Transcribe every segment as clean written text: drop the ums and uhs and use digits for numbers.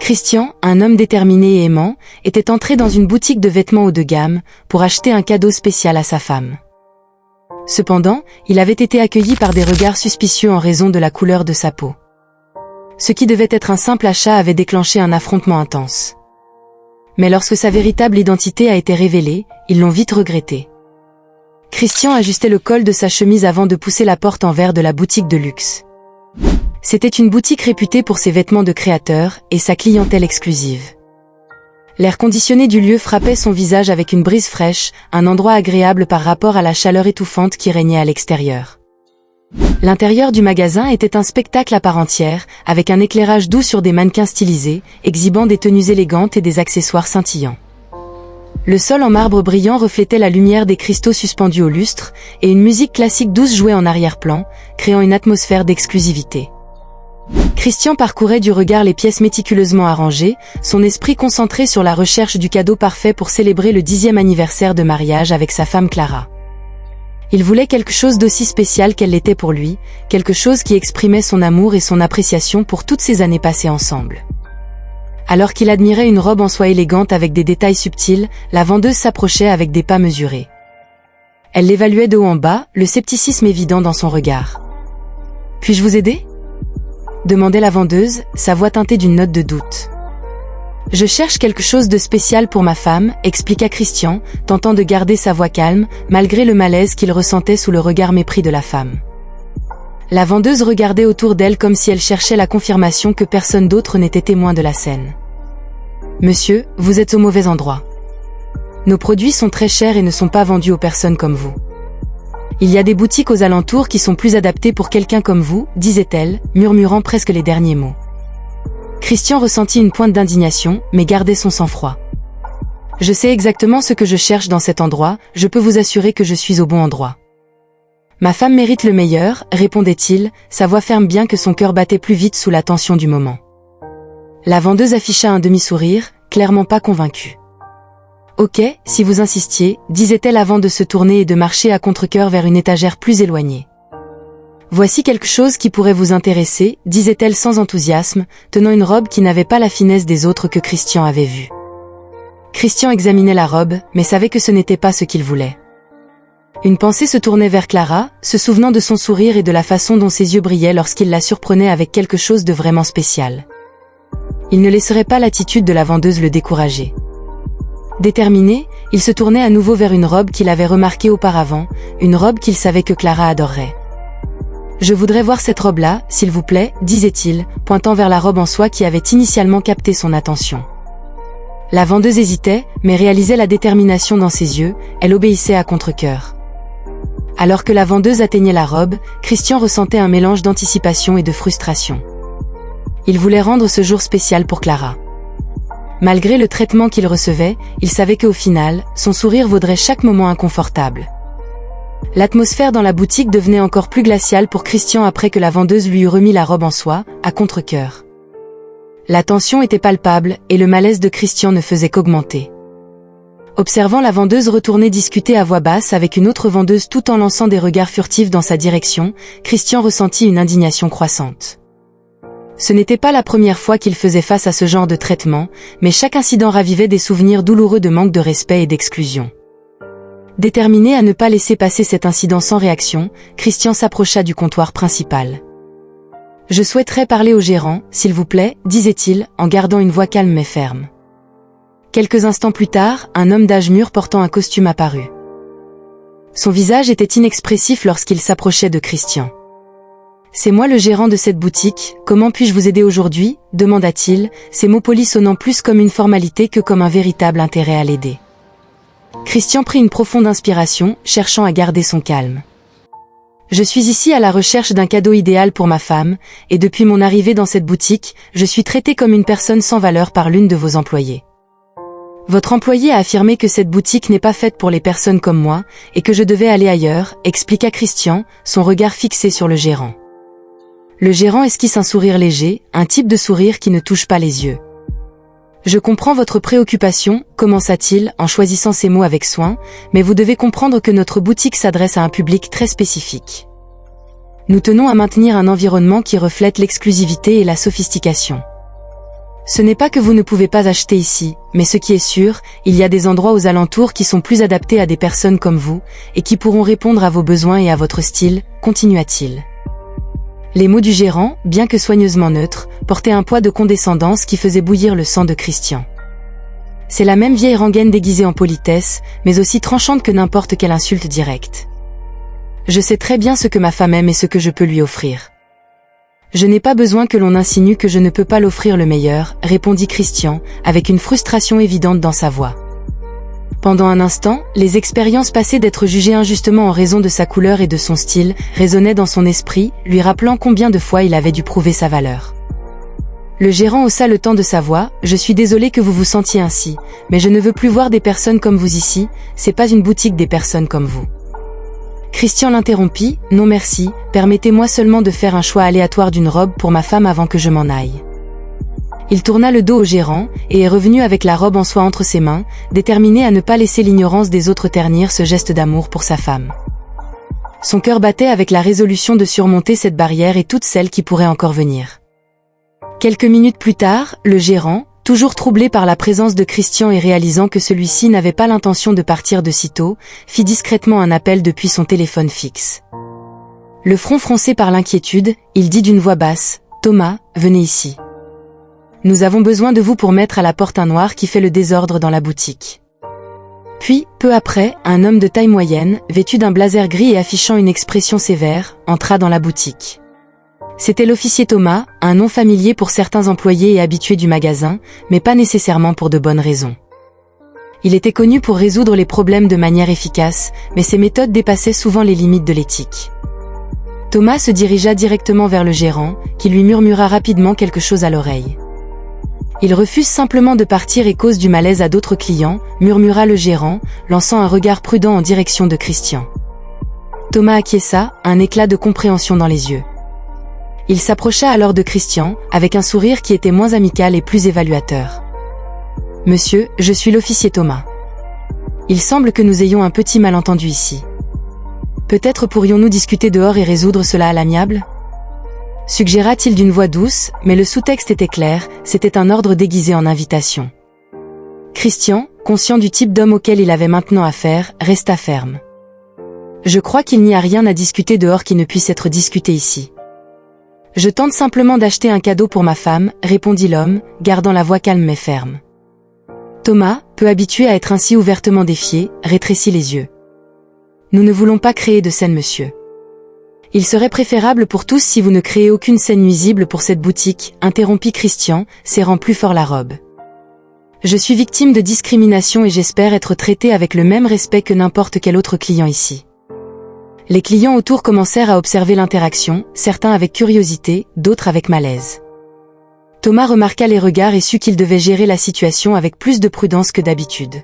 Christian, un homme déterminé et aimant, était entré dans une boutique de vêtements haut de gamme pour acheter un cadeau spécial à sa femme. Cependant, il avait été accueilli par des regards suspicieux en raison de la couleur de sa peau. Ce qui devait être un simple achat avait déclenché un affrontement intense. Mais lorsque sa véritable identité a été révélée, ils l'ont vite regretté. Christian ajustait le col de sa chemise avant de pousser la porte en verre de la boutique de luxe. C'était une boutique réputée pour ses vêtements de créateur et sa clientèle exclusive. L'air conditionné du lieu frappait son visage avec une brise fraîche, un endroit agréable par rapport à la chaleur étouffante qui régnait à l'extérieur. L'intérieur du magasin était un spectacle à part entière, avec un éclairage doux sur des mannequins stylisés, exhibant des tenues élégantes et des accessoires scintillants. Le sol en marbre brillant reflétait la lumière des cristaux suspendus au lustre, et une musique classique douce jouait en arrière-plan, créant une atmosphère d'exclusivité. Christian parcourait du regard les pièces méticuleusement arrangées, son esprit concentré sur la recherche du cadeau parfait pour célébrer le 10e anniversaire de mariage avec sa femme Clara. Il voulait quelque chose d'aussi spécial qu'elle l'était pour lui, quelque chose qui exprimait son amour et son appréciation pour toutes ces années passées ensemble. Alors qu'il admirait une robe en soie élégante avec des détails subtils, la vendeuse s'approchait avec des pas mesurés. Elle l'évaluait de haut en bas, le scepticisme évident dans son regard. « Puis-je vous aider ?» demandait la vendeuse, sa voix teintée d'une note de doute. « Je cherche quelque chose de spécial pour ma femme, » expliqua Christian, tentant de garder sa voix calme, malgré le malaise qu'il ressentait sous le regard mépris de la femme. La vendeuse regardait autour d'elle comme si elle cherchait la confirmation que personne d'autre n'était témoin de la scène. « Monsieur, vous êtes au mauvais endroit. Nos produits sont très chers et ne sont pas vendus aux personnes comme vous. Il y a des boutiques aux alentours qui sont plus adaptées pour quelqu'un comme vous, » disait-elle, murmurant presque les derniers mots. Christian ressentit une pointe d'indignation, mais gardait son sang-froid. « Je sais exactement ce que je cherche dans cet endroit, je peux vous assurer que je suis au bon endroit. » « Ma femme mérite le meilleur, » répondait-il, sa voix ferme bien que son cœur battait plus vite sous la tension du moment. La vendeuse afficha un demi-sourire, clairement pas convaincue. « Ok, si vous insistiez, » disait-elle avant de se tourner et de marcher à contre-cœur vers une étagère plus éloignée. « Voici quelque chose qui pourrait vous intéresser, » disait-elle sans enthousiasme, tenant une robe qui n'avait pas la finesse des autres que Christian avait vues. Christian examinait la robe, mais savait que ce n'était pas ce qu'il voulait. Une pensée se tournait vers Clara, se souvenant de son sourire et de la façon dont ses yeux brillaient lorsqu'il la surprenait avec quelque chose de vraiment spécial. Il ne laisserait pas l'attitude de la vendeuse le décourager. Déterminé, il se tournait à nouveau vers une robe qu'il avait remarquée auparavant, une robe qu'il savait que Clara adorerait. « Je voudrais voir cette robe-là, s'il vous plaît, » disait-il, pointant vers la robe en soie qui avait initialement capté son attention. La vendeuse hésitait, mais réalisait la détermination dans ses yeux, elle obéissait à contre-cœur. Alors que la vendeuse atteignait la robe, Christian ressentait un mélange d'anticipation et de frustration. Il voulait rendre ce jour spécial pour Clara. Malgré le traitement qu'il recevait, il savait qu'au final, son sourire vaudrait chaque moment inconfortable. L'atmosphère dans la boutique devenait encore plus glaciale pour Christian après que la vendeuse lui eut remis la robe en soie, à contre-cœur. La tension était palpable, et le malaise de Christian ne faisait qu'augmenter. Observant la vendeuse retourner discuter à voix basse avec une autre vendeuse tout en lançant des regards furtifs dans sa direction, Christian ressentit une indignation croissante. Ce n'était pas la première fois qu'il faisait face à ce genre de traitement, mais chaque incident ravivait des souvenirs douloureux de manque de respect et d'exclusion. Déterminé à ne pas laisser passer cet incident sans réaction, Christian s'approcha du comptoir principal. « Je souhaiterais parler au gérant, s'il vous plaît, » disait-il, en gardant une voix calme mais ferme. Quelques instants plus tard, un homme d'âge mûr portant un costume apparut. Son visage était inexpressif lorsqu'il s'approchait de Christian. « C'est moi le gérant de cette boutique, comment puis-je vous aider aujourd'hui ?» demanda-t-il, ses mots polis sonnant plus comme une formalité que comme un véritable intérêt à l'aider. Christian prit une profonde inspiration, cherchant à garder son calme. « Je suis ici à la recherche d'un cadeau idéal pour ma femme, et depuis mon arrivée dans cette boutique, je suis traité comme une personne sans valeur par l'une de vos employées. Votre employé a affirmé que cette boutique n'est pas faite pour les personnes comme moi, et que je devais aller ailleurs, » expliqua Christian, son regard fixé sur le gérant. Le gérant esquisse un sourire léger, un type de sourire qui ne touche pas les yeux. « Je comprends votre préoccupation, » commença-t-il en choisissant ses mots avec soin, « mais vous devez comprendre que notre boutique s'adresse à un public très spécifique. Nous tenons à maintenir un environnement qui reflète l'exclusivité et la sophistication. Ce n'est pas que vous ne pouvez pas acheter ici, mais ce qui est sûr, il y a des endroits aux alentours qui sont plus adaptés à des personnes comme vous, et qui pourront répondre à vos besoins et à votre style, continua-t-il. Les mots du gérant, bien que soigneusement neutres, portaient un poids de condescendance qui faisait bouillir le sang de Christian. C'est la même vieille rengaine déguisée en politesse, mais aussi tranchante que n'importe quelle insulte directe. Je sais très bien ce que ma femme aime et ce que je peux lui offrir. Je n'ai pas besoin que l'on insinue que je ne peux pas l'offrir le meilleur, répondit Christian, avec une frustration évidente dans sa voix. Pendant un instant, les expériences passées d'être jugé injustement en raison de sa couleur et de son style résonnaient dans son esprit, lui rappelant combien de fois il avait dû prouver sa valeur. Le gérant haussa le ton de sa voix, « Je suis désolé que vous vous sentiez ainsi, mais je ne veux plus voir des personnes comme vous ici, c'est pas une boutique des personnes comme vous. » Christian l'interrompit, « Non merci, permettez-moi seulement de faire un choix aléatoire d'une robe pour ma femme avant que je m'en aille. » Il tourna le dos au gérant, et est revenu avec la robe en soie entre ses mains, déterminé à ne pas laisser l'ignorance des autres ternir ce geste d'amour pour sa femme. Son cœur battait avec la résolution de surmonter cette barrière et toutes celles qui pourraient encore venir. Quelques minutes plus tard, le gérant, toujours troublé par la présence de Christian et réalisant que celui-ci n'avait pas l'intention de partir de sitôt, fit discrètement un appel depuis son téléphone fixe. Le front froncé par l'inquiétude, il dit d'une voix basse, « Thomas, venez ici. Nous avons besoin de vous pour mettre à la porte un noir qui fait le désordre dans la boutique. » Puis, peu après, un homme de taille moyenne, vêtu d'un blazer gris et affichant une expression sévère, entra dans la boutique. C'était l'officier Thomas, un nom familier pour certains employés et habitués du magasin, mais pas nécessairement pour de bonnes raisons. Il était connu pour résoudre les problèmes de manière efficace, mais ses méthodes dépassaient souvent les limites de l'éthique. Thomas se dirigea directement vers le gérant, qui lui murmura rapidement quelque chose à l'oreille. Il refuse simplement de partir et cause du malaise à d'autres clients, murmura le gérant, lançant un regard prudent en direction de Christian. Thomas acquiesça, un éclat de compréhension dans les yeux. Il s'approcha alors de Christian, avec un sourire qui était moins amical et plus évaluateur. « Monsieur, je suis l'officier Thomas. Il semble que nous ayons un petit malentendu ici. Peut-être pourrions-nous discuter dehors et résoudre cela à l'amiable ?» suggéra-t-il d'une voix douce, mais le sous-texte était clair, c'était un ordre déguisé en invitation. Christian, conscient du type d'homme auquel il avait maintenant affaire, resta ferme. « Je crois qu'il n'y a rien à discuter dehors qui ne puisse être discuté ici. Je tente simplement d'acheter un cadeau pour ma femme, répondit l'homme, gardant la voix calme mais ferme. Thomas, peu habitué à être ainsi ouvertement défié, rétrécit les yeux. Nous ne voulons pas créer de scène, monsieur. Il serait préférable pour tous si vous ne créez aucune scène nuisible pour cette boutique, interrompit Christian, serrant plus fort la robe. Je suis victime de discrimination et j'espère être traité avec le même respect que n'importe quel autre client ici. Les clients autour commencèrent à observer l'interaction, certains avec curiosité, d'autres avec malaise. Thomas remarqua les regards et sut qu'il devait gérer la situation avec plus de prudence que d'habitude.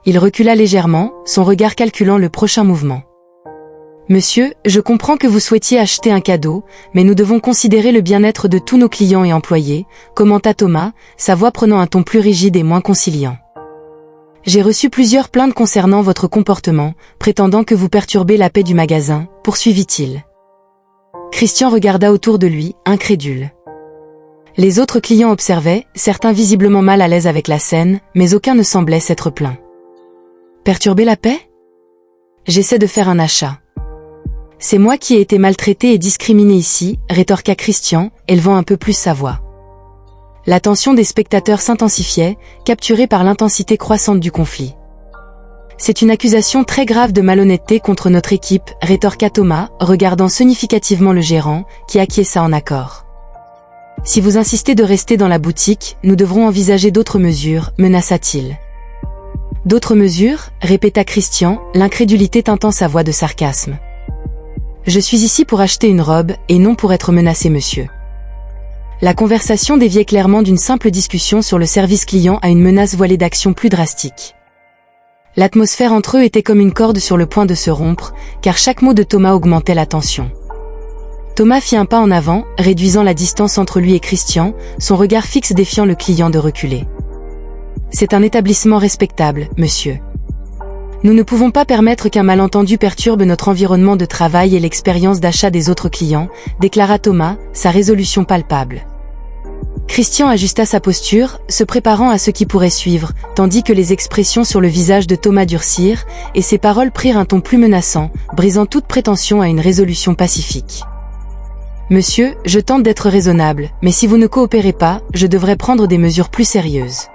Il recula légèrement, son regard calculant le prochain mouvement. « Monsieur, je comprends que vous souhaitiez acheter un cadeau, mais nous devons considérer le bien-être de tous nos clients et employés, » commenta Thomas, sa voix prenant un ton plus rigide et moins conciliant. J'ai reçu plusieurs plaintes concernant votre comportement, prétendant que vous perturbez la paix du magasin, poursuivit-il. Christian regarda autour de lui, incrédule. Les autres clients observaient, certains visiblement mal à l'aise avec la scène, mais aucun ne semblait s'être plaint. Perturber la paix ? J'essaie de faire un achat. C'est moi qui ai été maltraité et discriminé ici, rétorqua Christian, élevant un peu plus sa voix. L'attention des spectateurs s'intensifiait, capturée par l'intensité croissante du conflit. C'est une accusation très grave de malhonnêteté contre notre équipe, rétorqua Thomas, regardant significativement le gérant, qui acquiesça en accord. Si vous insistez de rester dans la boutique, nous devrons envisager d'autres mesures, menaça-t-il. D'autres mesures, répéta Christian, l'incrédulité teintant sa voix de sarcasme. Je suis ici pour acheter une robe, et non pour être menacé, monsieur. La conversation déviait clairement d'une simple discussion sur le service client à une menace voilée d'action plus drastique. L'atmosphère entre eux était comme une corde sur le point de se rompre, car chaque mot de Thomas augmentait la tension. Thomas fit un pas en avant, réduisant la distance entre lui et Christian, son regard fixe défiant le client de reculer. « C'est un établissement respectable, monsieur. Nous ne pouvons pas permettre qu'un malentendu perturbe notre environnement de travail et l'expérience d'achat des autres clients, » déclara Thomas, sa résolution palpable. Christian ajusta sa posture, se préparant à ce qui pourrait suivre, tandis que les expressions sur le visage de Thomas durcirent, et ses paroles prirent un ton plus menaçant, brisant toute prétention à une résolution pacifique. « Monsieur, je tente d'être raisonnable, mais si vous ne coopérez pas, je devrais prendre des mesures plus sérieuses.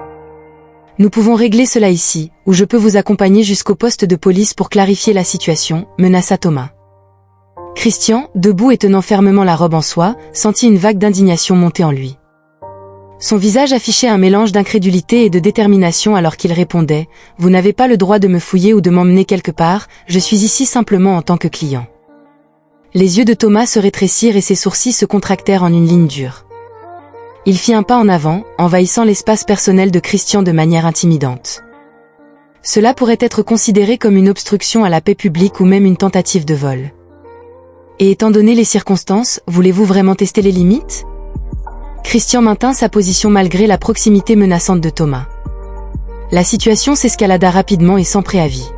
Nous pouvons régler cela ici, ou je peux vous accompagner jusqu'au poste de police pour clarifier la situation, » menaça Thomas. Christian, debout et tenant fermement la robe en soie, sentit une vague d'indignation monter en lui. Son visage affichait un mélange d'incrédulité et de détermination alors qu'il répondait « Vous n'avez pas le droit de me fouiller ou de m'emmener quelque part, je suis ici simplement en tant que client. » Les yeux de Thomas se rétrécirent et ses sourcils se contractèrent en une ligne dure. Il fit un pas en avant, envahissant l'espace personnel de Christian de manière intimidante. Cela pourrait être considéré comme une obstruction à la paix publique ou même une tentative de vol. Et étant donné les circonstances, voulez-vous vraiment tester les limites ? Christian maintint sa position malgré la proximité menaçante de Thomas. La situation s'escalada rapidement et sans préavis.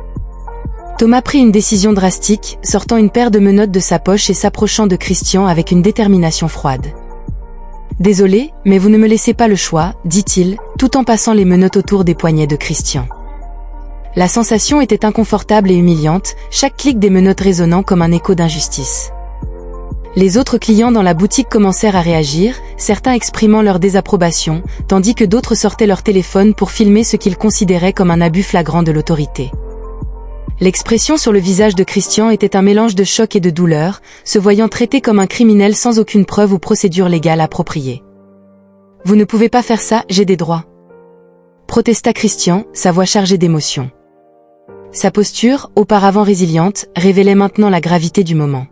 Thomas prit une décision drastique, sortant une paire de menottes de sa poche et s'approchant de Christian avec une détermination froide. « Désolé, mais vous ne me laissez pas le choix, » dit-il, tout en passant les menottes autour des poignets de Christian. La sensation était inconfortable et humiliante, chaque clic des menottes résonnant comme un écho d'injustice. Les autres clients dans la boutique commencèrent à réagir, certains exprimant leur désapprobation, tandis que d'autres sortaient leur téléphone pour filmer ce qu'ils considéraient comme un abus flagrant de l'autorité. L'expression sur le visage de Christian était un mélange de choc et de douleur, se voyant traité comme un criminel sans aucune preuve ou procédure légale appropriée. « Vous ne pouvez pas faire ça, j'ai des droits. » protesta Christian, sa voix chargée d'émotion. Sa posture, auparavant résiliente, révélait maintenant la gravité du moment.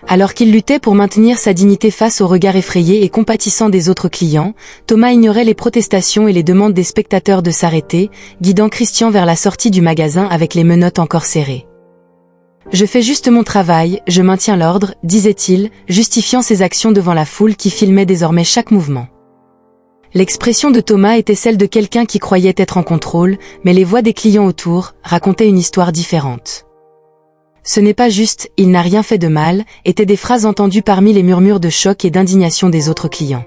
Alors qu'il luttait pour maintenir sa dignité face au regard effrayé et compatissant des autres clients, Thomas ignorait les protestations et les demandes des spectateurs de s'arrêter, guidant Christian vers la sortie du magasin avec les menottes encore serrées. « Je fais juste mon travail, je maintiens l'ordre », disait-il, justifiant ses actions devant la foule qui filmait désormais chaque mouvement. L'expression de Thomas était celle de quelqu'un qui croyait être en contrôle, mais les voix des clients autour racontaient une histoire différente. « Ce n'est pas juste, il n'a rien fait de mal » étaient des phrases entendues parmi les murmures de choc et d'indignation des autres clients.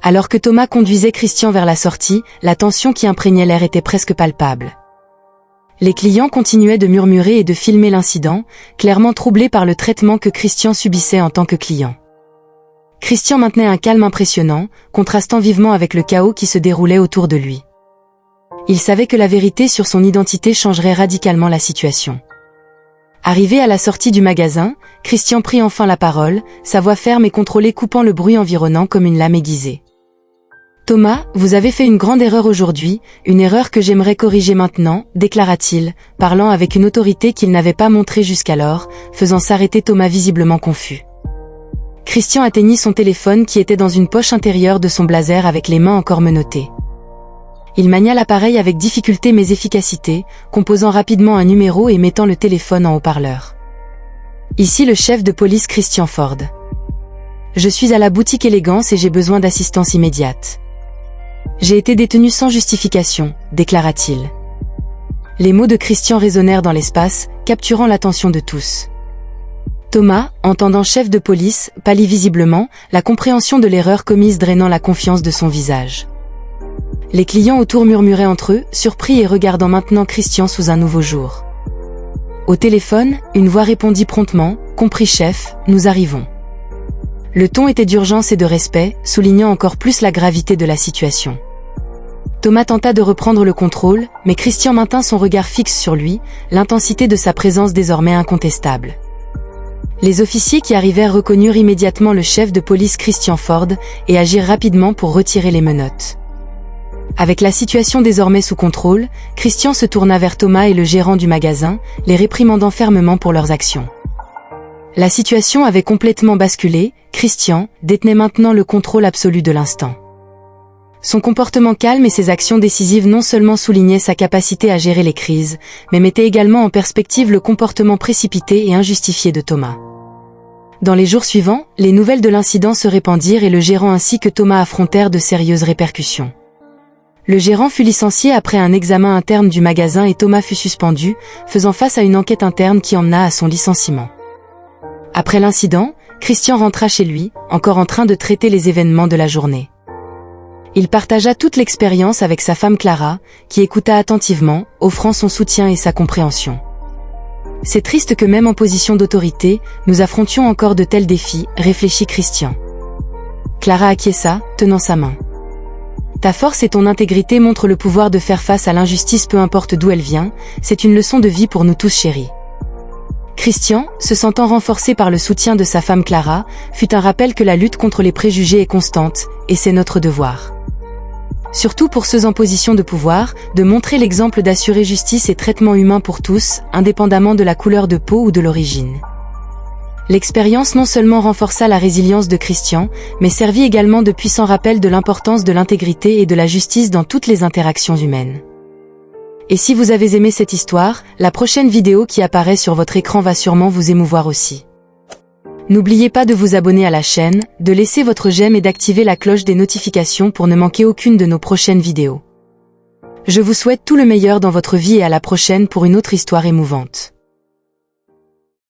Alors que Thomas conduisait Christian vers la sortie, la tension qui imprégnait l'air était presque palpable. Les clients continuaient de murmurer et de filmer l'incident, clairement troublés par le traitement que Christian subissait en tant que client. Christian maintenait un calme impressionnant, contrastant vivement avec le chaos qui se déroulait autour de lui. Il savait que la vérité sur son identité changerait radicalement la situation. Arrivé à la sortie du magasin, Christian prit enfin la parole, sa voix ferme et contrôlée coupant le bruit environnant comme une lame aiguisée. « Thomas, vous avez fait une grande erreur aujourd'hui, une erreur que j'aimerais corriger maintenant, » déclara-t-il, parlant avec une autorité qu'il n'avait pas montrée jusqu'alors, faisant s'arrêter Thomas visiblement confus. Christian atteignit son téléphone qui était dans une poche intérieure de son blazer avec les mains encore menottées. Il mania l'appareil avec difficulté mais efficacité, composant rapidement un numéro et mettant le téléphone en haut-parleur. Ici le chef de police Christian Ford. Je suis à la boutique Élégance et j'ai besoin d'assistance immédiate. J'ai été détenu sans justification, déclara-t-il. Les mots de Christian résonnèrent dans l'espace, capturant l'attention de tous. Thomas, entendant chef de police, pâlit visiblement, la compréhension de l'erreur commise drainant la confiance de son visage. Les clients autour murmuraient entre eux, surpris et regardant maintenant Christian sous un nouveau jour. Au téléphone, une voix répondit promptement « Compris chef, nous arrivons ». Le ton était d'urgence et de respect, soulignant encore plus la gravité de la situation. Thomas tenta de reprendre le contrôle, mais Christian maintint son regard fixe sur lui, l'intensité de sa présence désormais incontestable. Les officiers qui arrivèrent reconnurent immédiatement le chef de police Christian Ford et agirent rapidement pour retirer les menottes. Avec la situation désormais sous contrôle, Christian se tourna vers Thomas et le gérant du magasin, les réprimandant fermement pour leurs actions. La situation avait complètement basculé, Christian détenait maintenant le contrôle absolu de l'instant. Son comportement calme et ses actions décisives non seulement soulignaient sa capacité à gérer les crises, mais mettaient également en perspective le comportement précipité et injustifié de Thomas. Dans les jours suivants, les nouvelles de l'incident se répandirent et le gérant ainsi que Thomas affrontèrent de sérieuses répercussions. Le gérant fut licencié après un examen interne du magasin et Thomas fut suspendu, faisant face à une enquête interne qui emmena à son licenciement. Après l'incident, Christian rentra chez lui, encore en train de traiter les événements de la journée. Il partagea toute l'expérience avec sa femme Clara, qui écouta attentivement, offrant son soutien et sa compréhension. « C'est triste que même en position d'autorité, nous affrontions encore de tels défis, réfléchit Christian. » Clara acquiesça, tenant sa main. « Ta force et ton intégrité montrent le pouvoir de faire face à l'injustice peu importe d'où elle vient, c'est une leçon de vie pour nous tous chéris. » Christian, se sentant renforcé par le soutien de sa femme Clara, fut un rappel que la lutte contre les préjugés est constante, et c'est notre devoir. Surtout pour ceux en position de pouvoir, de montrer l'exemple d'assurer justice et traitement humain pour tous, indépendamment de la couleur de peau ou de l'origine. L'expérience non seulement renforça la résilience de Christian, mais servit également de puissant rappel de l'importance de l'intégrité et de la justice dans toutes les interactions humaines. Et si vous avez aimé cette histoire, la prochaine vidéo qui apparaît sur votre écran va sûrement vous émouvoir aussi. N'oubliez pas de vous abonner à la chaîne, de laisser votre j'aime et d'activer la cloche des notifications pour ne manquer aucune de nos prochaines vidéos. Je vous souhaite tout le meilleur dans votre vie et à la prochaine pour une autre histoire émouvante.